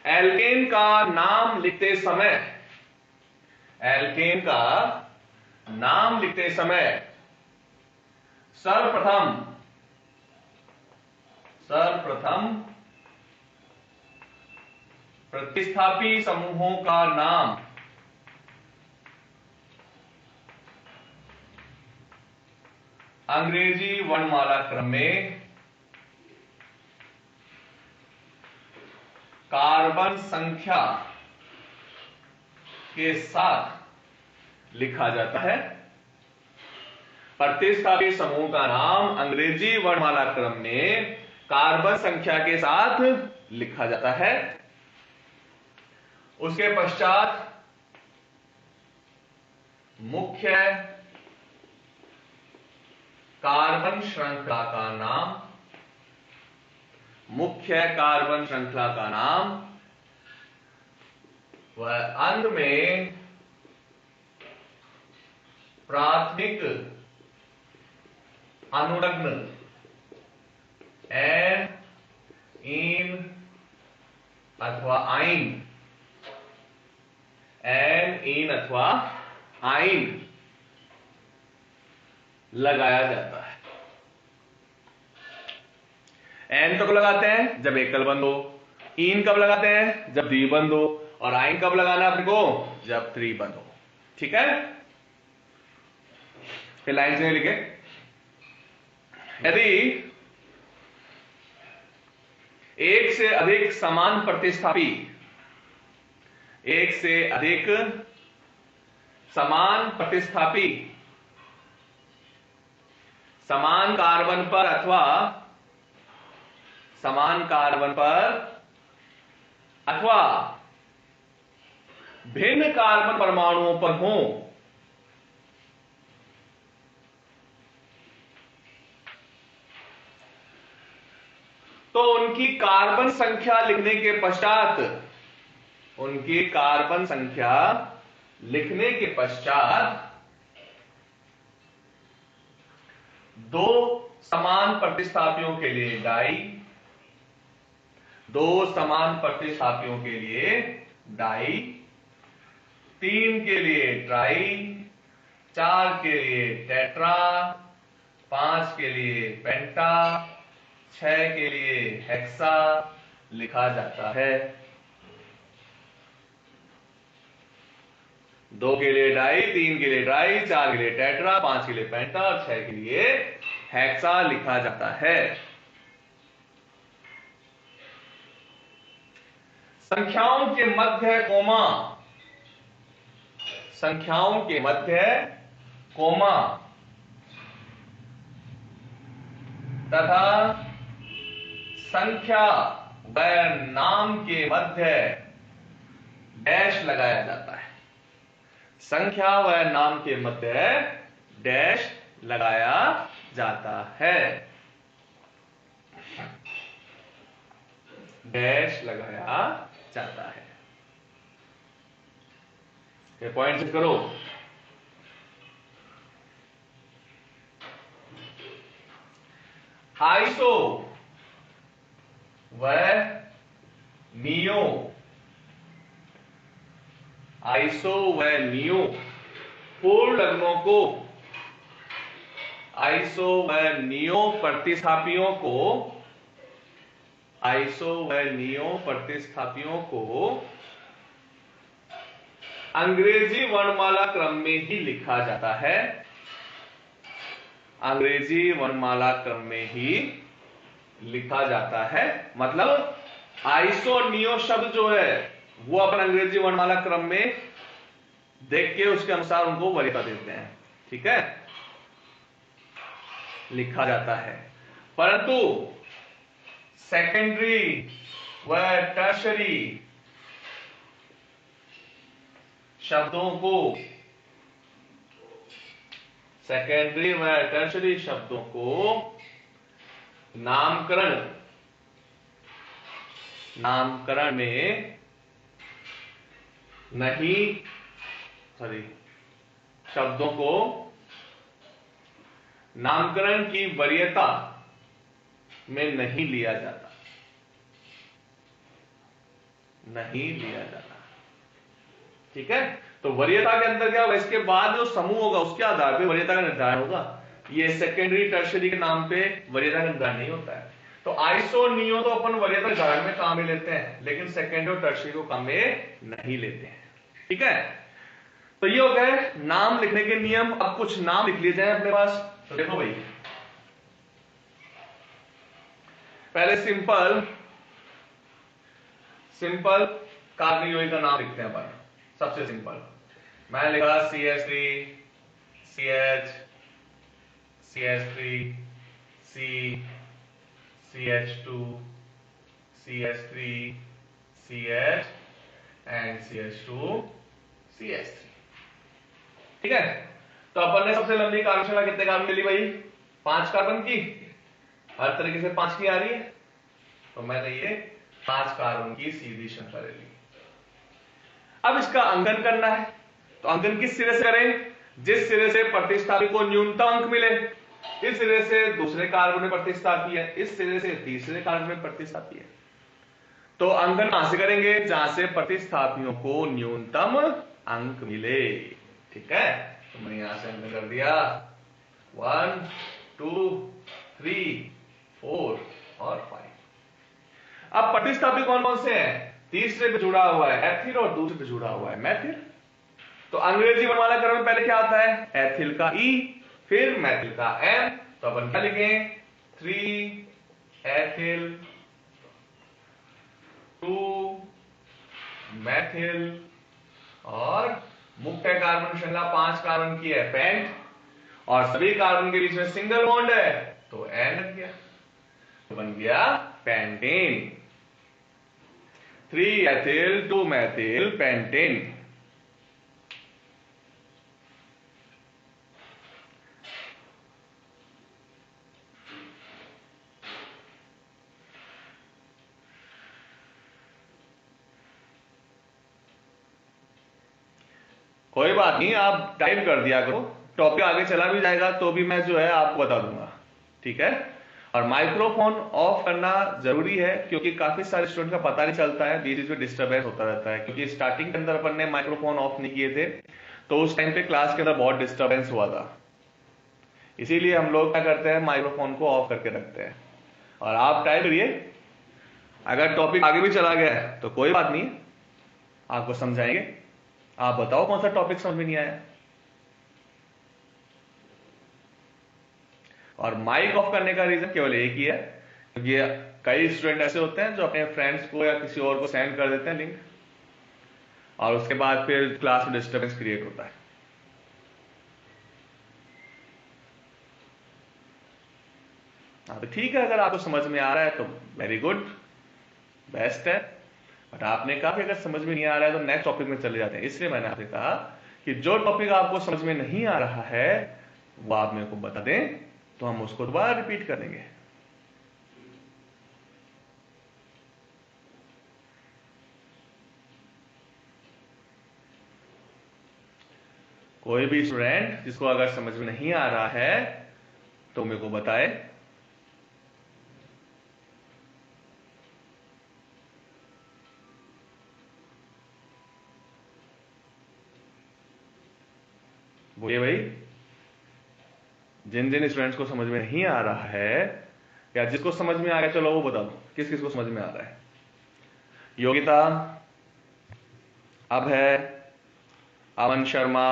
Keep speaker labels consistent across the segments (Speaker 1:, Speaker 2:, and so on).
Speaker 1: Alkene का नाम लिखते समय, एल्केन का नाम लिखते समय सर्वप्रथम प्रतिस्थापी समूहों का नाम अंग्रेजी वर्णमाला क्रम में कार्बन संख्या के साथ लिखा जाता है। प्रतिस्थापी समूह का नाम अंग्रेजी वर्णमाला क्रम में कार्बन संख्या के साथ लिखा जाता है। उसके पश्चात मुख्य कार्बन श्रृंखला का नाम, मुख्य कार्बन श्रृंखला का नाम व अंत में प्राथमिक अनुलग्न एन, इन अथवा आइन, एन, इन अथवा आइन लगाया जाता है। एन कब लगाते हैं? जब एकल बंद हो। इन कब लगाते हैं? जब द्विबंध हो। और आइन कब लगाना है अपने को? जब त्रिबंध हो। ठीक है, फिर लाइन से लिखे। यदि एक से अधिक समान प्रतिस्थापी, एक से अधिक समान प्रतिस्थापी समान कार्बन पर अथवा समान कार्बन पर अथवा भिन्न कार्बन परमाणुओं पर हों तो उनकी कार्बन संख्या लिखने के पश्चात, उनकी कार्बन संख्या लिखने के पश्चात दो समान प्रतिस्थापियों के लिए डाई, दो समान प्रतिस्थापियों के लिए डाई, 3 के लिए ट्राई, 4 के लिए टेट्रा, 5 के लिए पेंटा, 6 के लिए हेक्सा लिखा जाता है। 2 के लिए डाई, 3 के लिए ट्राई, 4 के लिए टेट्रा, 5 के लिए पेंटा और 6 के लिए हेक्सा लिखा जाता है। संख्याओं के मध्य कोमा, संख्याओं के मध्य कोमा तथा संख्या व नाम के मध्य डैश लगाया जाता है। संख्या व नाम के मध्य डैश लगाया जाता है। डैश लगाया जाता है। ये पॉइंट चेक करो। आइसो व नियो, आइसो व नियो पूर्ण लग्नों को, आइसो व नियो प्रतिस्थापियों को, आइसो व नियो प्रतिस्थापियों को अंग्रेजी वर्णमाला क्रम में ही लिखा जाता है। अंग्रेजी वर्णमाला क्रम में ही लिखा जाता है। मतलब आइसो और नियो शब्द जो है वो अपन अंग्रेजी वर्णमाला क्रम में देख के उसके अनुसार उनको वरीयता देते हैं। ठीक है, लिखा जाता है। परंतु सेकेंडरी व टर्शरी शब्दों को, सेकेंडरी व टर्शरी शब्दों को नामकरण में नहीं, शब्दों को नामकरण की वरीयता में नहीं लिया जाता। नहीं लिया जाता। ठीक है, तो वरीयता के अंदर क्या होगा, इसके बाद जो समूह होगा उसके आधार पे वरीयता का निर्धारण होगा। ये सेकेंडरी टर्शरी के नाम पे वरीयता का निर्धारण नहीं होता है। तो आइसो नियो तो अपन वरीयता निर्धारण में काम में लेते हैं, लेकिन सेकेंडरी और टर्शरी को काम में नहीं लेते हैं। ठीक है, तो ये हो गए नाम लिखने के नियम। अब कुछ नाम लिख लिए जाए अपने पास। तो देखो भाई, पहले सिंपल कार्बनिक यौगिक का नाम लिखते हैं अपन। सबसे सिंपल मैंने लिखा CH3 CH CH3 C CH2 CH3 CH and CH2 CH3। ठीक है, तो अपन ने सबसे लंबी कार्बन श्रृंखला कितने कार्बन मिली भाई, 5 कार्बन की। हर तरीके से 5 की आ रही है, तो मैंने ये 5 कार्बन की सीधी श्रृंखला ले ली। अब इसका अंकन करना है, तो अंकन किस सिरे से करें, जिस सिरे से प्रतिस्थापी को न्यूनतम अंक मिले। इस सिरे से दूसरे कार्बन में प्रतिस्थापी है, इस सिरे से तीसरे कार्बन में प्रतिस्थापी है। तो अंकन कहां से करेंगे, जहां से प्रतिस्थापियों को न्यूनतम अंक मिले। ठीक है, तो मैंने यहां से अंकन कर दिया 1 2 3 4 और 5। अब प्रतिस्थापी कौन कौन से हैं, तीसरे पे जुड़ा हुआ है एथिल और दूसरे पे जुड़ा हुआ है मैथिल। तो अंग्रेजी वर्णमाला क्रम में पहले क्या आता है, एथिल का E, फिर मैथिल का M। तो अपन क्या लिखें, 3 एथिल 2 मैथिल और मुख्य कार्बन श्रृंखला 5 कार्बन की है पेंट, और सभी कार्बन के बीच में सिंगल बॉन्ड है तो N लग गया, तो बन गया पेंटेन। 3 ethyl 2 Maithil pentane. कोई बात नहीं, आप टाइप कर दिया करो, टॉपिक आगे चला भी जाएगा तो भी मैं जो है आपको बता दूंगा। ठीक है, और माइक्रोफोन ऑफ करना जरूरी है, क्योंकि काफी सारे स्टूडेंट का पता नहीं चलता है, बीच बीच में डिस्टर्बेंस होता रहता है। क्योंकि स्टार्टिंग के अंदर अपन ने माइक्रोफोन ऑफ नहीं किए थे, तो उस टाइम पे क्लास के अंदर बहुत डिस्टर्बेंस हुआ था। इसीलिए हम लोग क्या करते हैं, माइक्रोफोन को ऑफ करके रखते हैं। और आप टाइप करिए, अगर टॉपिक आगे भी चला गया है तो कोई बात नहीं, आपको समझाएंगे। आप बताओ कौन सा टॉपिक समझ में नहीं आया। और माइक ऑफ करने का रीजन केवल एक ही है, क्योंकि कई स्टूडेंट ऐसे होते हैं जो अपने फ्रेंड्स को या किसी और को सेंड कर देते हैं लिंक, और उसके बाद फिर क्लास में डिस्टर्बेंस क्रिएट होता है। हाँ, तो ठीक है, अगर आपको समझ में आ रहा है तो वेरी गुड, बेस्ट है। बट आपने कहा कि अगर समझ में नहीं आ रहा है तो नेक्स्ट टॉपिक में चले जाते हैं। इसलिए मैंने आपसे कहा कि जो टॉपिक आपको समझ में नहीं आ रहा है वो आप मेरे को बता दें, तो हम उसको दोबारा रिपीट करेंगे। कोई भी स्टूडेंट जिसको अगर समझ में नहीं आ रहा है तो मेरे को बताए। बोलिए भाई, जिन जिन स्टूडेंट्स को समझ में नहीं आ रहा है, या जिसको समझ में आ गया चलो वो बता दो, किस किस को समझ में आ रहा है। योगिता, अभय, अमन शर्मा,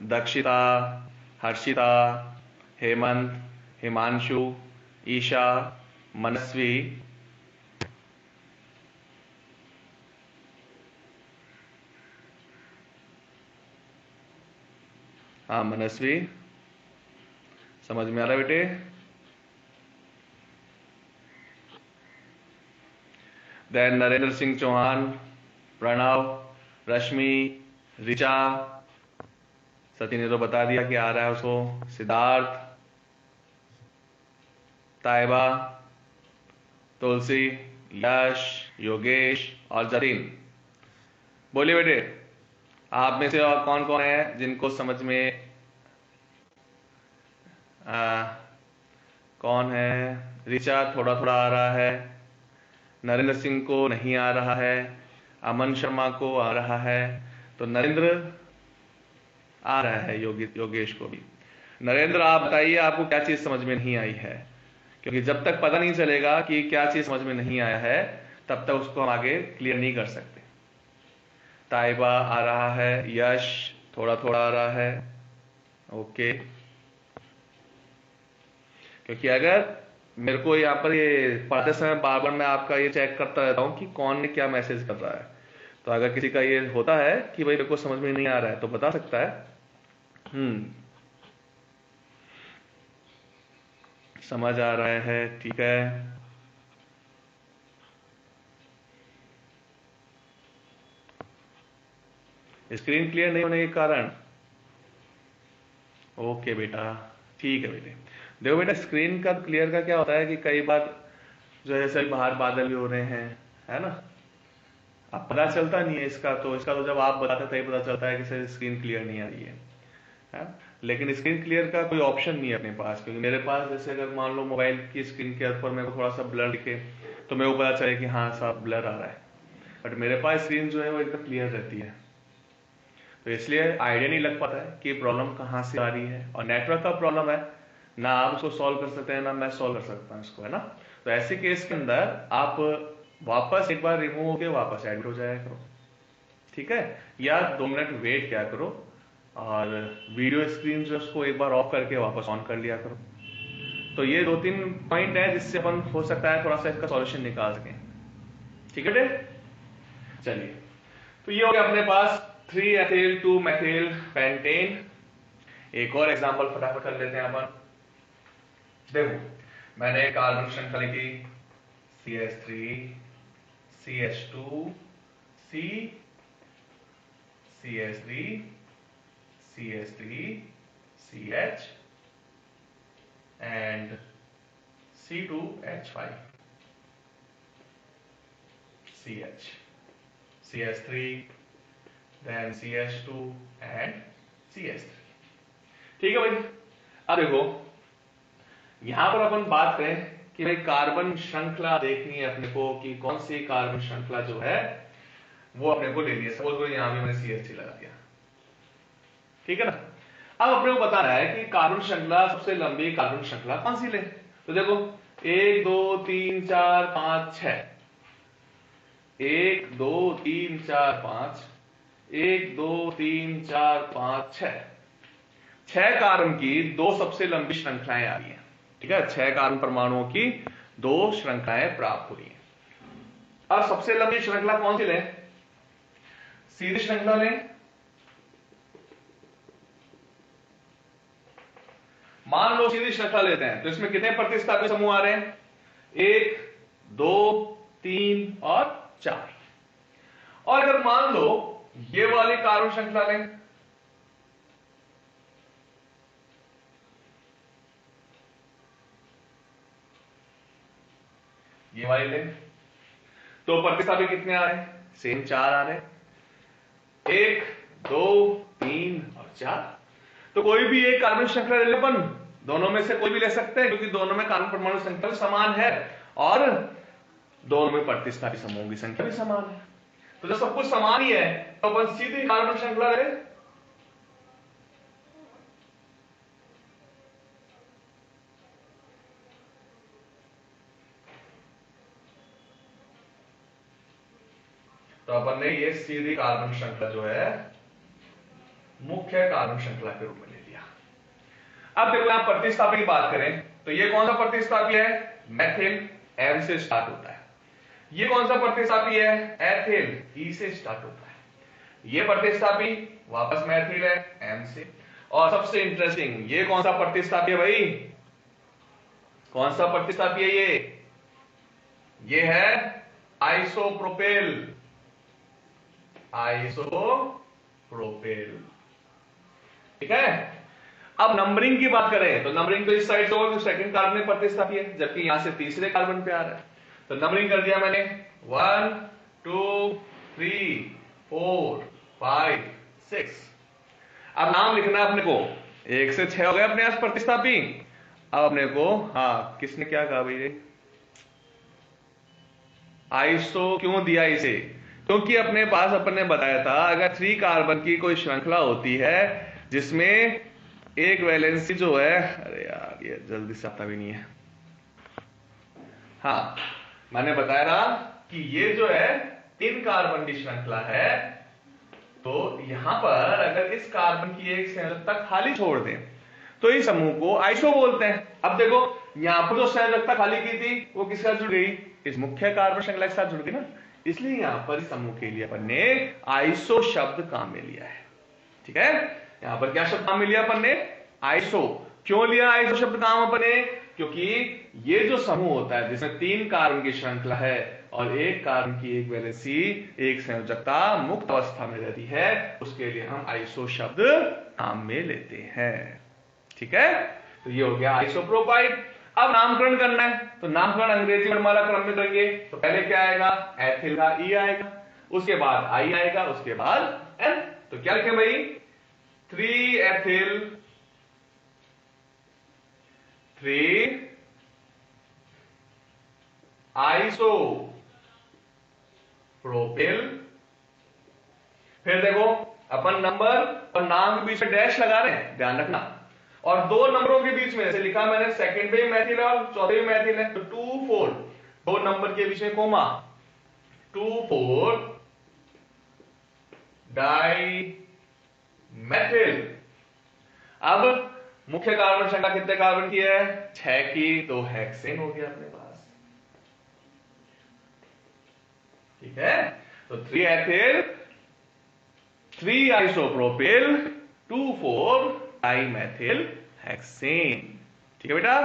Speaker 1: दक्षिता, हर्षिता, हेमंत, हिमांशु, ईशा, मनस्वी, हाँ मनस्वी, समझ में आ रहा है बेटे। देन नरेंद्र सिंह चौहान, प्रणव, रश्मि, ऋचा, सती ने तो बता दिया कि आ रहा है उसको, सिद्धार्थ, ताइबा, तुलसी, यश, योगेश और जतीन। बोलिए बेटे, आप में से और कौन कौन है जिनको समझ में कौन है। ऋचा थोड़ा थोड़ा आ रहा है, नरेंद्र सिंह को नहीं आ रहा है, अमन शर्मा को आ रहा है, तो नरेंद्र आ रहा है, योगेश को भी। नरेंद्र आप बताइए आपको क्या चीज समझ में नहीं आई है, क्योंकि जब तक पता नहीं चलेगा कि क्या चीज समझ में नहीं आया है तब तक उसको हम आगे क्लियर नहीं कर सकते। ताइबा आ रहा है, यश थोड़ा थोड़ा आ रहा है, ओके। क्योंकि अगर मेरे को यहाँ पर ये पढ़ते समय बार बार मैं आपका ये चेक करता रहता हूँ कि कौन ने क्या मैसेज कर रहा है, तो अगर किसी का ये होता है कि भाई मेरे को समझ में नहीं आ रहा है तो बता सकता है। समझ आ रहा है, ठीक है। स्क्रीन क्लियर नहीं होने के कारण, ओके बेटा, ठीक है बेटे। देखो बेटा, स्क्रीन का क्लियर का क्या होता है कि कई बार जो है जैसे बाहर बादल भी हो रहे हैं, है ना, अब पता चलता नहीं है इसका, तो जब आप बताते तभी पता चलता है कि स्क्रीन क्लियर नहीं आ रही है। लेकिन स्क्रीन क्लियर का कोई ऑप्शन नहीं है अपने पास, क्योंकि मेरे पास जैसे अगर मान लो मोबाइल की स्क्रीन के ऊपर मेरे को थोड़ा सा ब्लर दिखे तो मेरे को पता चले कि हाँ सब ब्लर आ रहा है, बट मेरे पास स्क्रीन जो है वो एकदम क्लियर रहती है, तो इसलिए आइडिया नहीं लग पाता है कि प्रॉब्लम कहाँ से आ रही है। और नेटवर्क का प्रॉब्लम है ना, आप उसको सॉल्व कर सकते हैं ना मैं सॉल्व कर सकता हूँ इसको, है ना। तो ऐसे केस के अंदर आप वापस एक बार रिमूव होके वापस एडिट हो जाया करो, ठीक है, या 2 मिनट वेट किया करो और वीडियो स्क्रीन जो उसको एक बार ऑफ करके वापस ऑन कर लिया करो। तो ये 2-3 पॉइंट है जिससे अपन हो सकता है थोड़ा सा इसका सॉल्यूशन निकाल सकें, ठीक है बेटे। चलिए, तो ये हो गया अपने पास 3 एथिल 2 मेथिल पेंटेन। एक और एग्जांपल फटाफट कर लेते हैं अपन। देखो, मैंने कार्बन श्रृंखला लिखी CH3 CH2 C CH3 CH3 CH and C2H5 CH CH3 then CH2 and CH3, ठीक है भाई। अब देखो यहां पर अपन बात करें कि भाई कार्बन श्रृंखला देखनी है अपने को कि कौन सी कार्बन श्रृंखला जो है वो अपने को लेनी है। सपोज करो यहां भी मैंने CH3 लगा दिया, ठीक है ना। अब अपने को बताना है कि कार्बन श्रृंखला, सबसे लंबी कार्बन श्रृंखला कौन सी ले। तो देखो 1 2 3 4 5 6, 1 2 3 4 5, 1 2 3 4 5 6 कार्बन की 2 सबसे लंबी श्रृंखलाएं आ रही है, ठीक है। 6 कार्बन परमाणुओं की 2 श्रृंखलाएं प्राप्त हुई हैं। अब सबसे लंबी श्रृंखला कौन सी लें? सीधी श्रृंखला लें। मान लो सीधी श्रृंखला लेते हैं तो इसमें कितने प्रतिस्थापी समूह आ रहे हैं? 1 2 3 और 4। और अगर मान लो ये वाली कार्बन श्रृंखला लें, ये वाली लें, तो प्रतिस्थापी कितने आ रहे हैं? सेम 4 आ रहे हैं, 1 2 3 और 4। तो कोई भी एक कार्बन श्रृंखला ले ले अपन, दोनों में से कोई भी ले सकते हैं क्योंकि दोनों में कार्बन परमाणु संख्या समान है और दोनों में प्रतिस्थापी समूहों की संख्या भी समान है। तो जब सब कुछ समान ही है तो अपन सीधी कार्बन श्रृंखला ले। तो अपन ने ये सीधी कार्बन श्रृंखला जो है मुख्य कार्बन श्रृंखला के रूप में ले लिया। अब देखो यहां प्रतिस्थापी की बात करें तो ये कौन सा प्रतिस्थापी है? मेथिल, M से स्टार्ट होता है। ये कौन सा प्रतिस्थापी है? एथिल, E से स्टार्ट होता है। ये प्रतिस्थापी वापस मेथिल है, M से। और सबसे इंटरेस्टिंग, ये कौन सा प्रतिस्थापी है भाई? कौन सा प्रतिस्थापी है ये है आइसोप्रोपेल। आइसोप्रोपेल, ठीक है। अब नंबरिंग की बात करें तो नंबरिंग तो इस साइड से होगा, सेकंड कार्बन में प्रतिस्थापी है, जबकि यहां से तीसरे कार्बन पे आ रहा है। तो नंबरिंग कर दिया मैंने 1 2 3 4 5 6। अब नाम लिखना है अपने को, 1 से 6 हो गए अपने पास प्रतिस्थापी। अब अपने को, हाँ किसने क्या कहा भाई? आइसो क्यों दिया इसे? क्योंकि अपने पास अपन ने बताया था अगर 3 कार्बन की कोई श्रृंखला होती है जिसमें एक वैलेंसी जो है, अरे यार ये जल्दी से आता भी नहीं है, हाँ मैंने बताया ना कि ये जो है 3 कार्बन की श्रृंखला है, तो यहां पर अगर इस कार्बन की एक संयोजकता खाली छोड़ दें तो इस समूह को आइसो बोलते हैं। अब देखो यहां पर जो संयोजकता खाली की थी वो किसके साथ जुड़ गई, इस मुख्य कार्बन श्रृंखला के साथ जुड़ गई ना, इसलिए यहां पर इस समूह के लिए अपन ने आइसो शब्द काम में लिया है। ठीक है, यहां पर क्या शब्द काम में लिया अपन ने, आइसो। क्यों लिया आइसो शब्द काम अपन ने, क्योंकि ये जो समूह होता है जिसमें 3 कार्बन की श्रृंखला है और एक कार्बन की एक वैलेंसी एक संयोजकता मुक्त अवस्था में रहती है, उसके लिए हम आइसो शब्द काम में लेते हैं। ठीक है, तो ये हो गया आइसोप्रोपाइट। अब नामकरण करना है तो नामकरण अंग्रेजी वर्णमाला क्रम में करेंगे। तो पहले क्या आएगा, एथिल का ई आएगा, उसके बाद आई आएगा, उसके बाद एन। तो क्या लिखें भाई, 3 एथिल 3 आइसो प्रोपिल। फिर देखो अपन नंबर और नाम के बीच में डैश लगा रहे हैं, ध्यान रखना, और 2 नंबरों के बीच में जैसे लिखा मैंने सेकंड पे मैथिल और चौथे पे मैथिल है, तो 2 4 2 नंबर के बीच में कोमा 2 4 डाई मैथिल। अब मुख्य कार्बन श्रृंखला कितने कार्बन की है, 6 की, तो हेक्सेन हो गया अपने पास। ठीक है, तो 3 एथिल 3 आइसोप्रोपिल 2 4 डाइमेथिल हेक्सेन। ठीक है बेटा,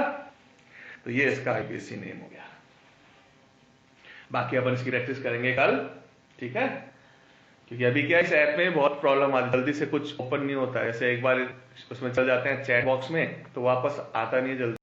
Speaker 1: तो ये इसका आईपीसी नेम हो गया। बाकी अपन इसकी प्रैक्टिस करेंगे कल। ठीक है, क्योंकि अभी क्या इस ऐप में बहुत प्रॉब्लम आती है, जल्दी से कुछ ओपन नहीं होता है। जैसे एक बार उसमें चल जाते हैं चैट बॉक्स में तो वापस आता नहीं है जल्दी।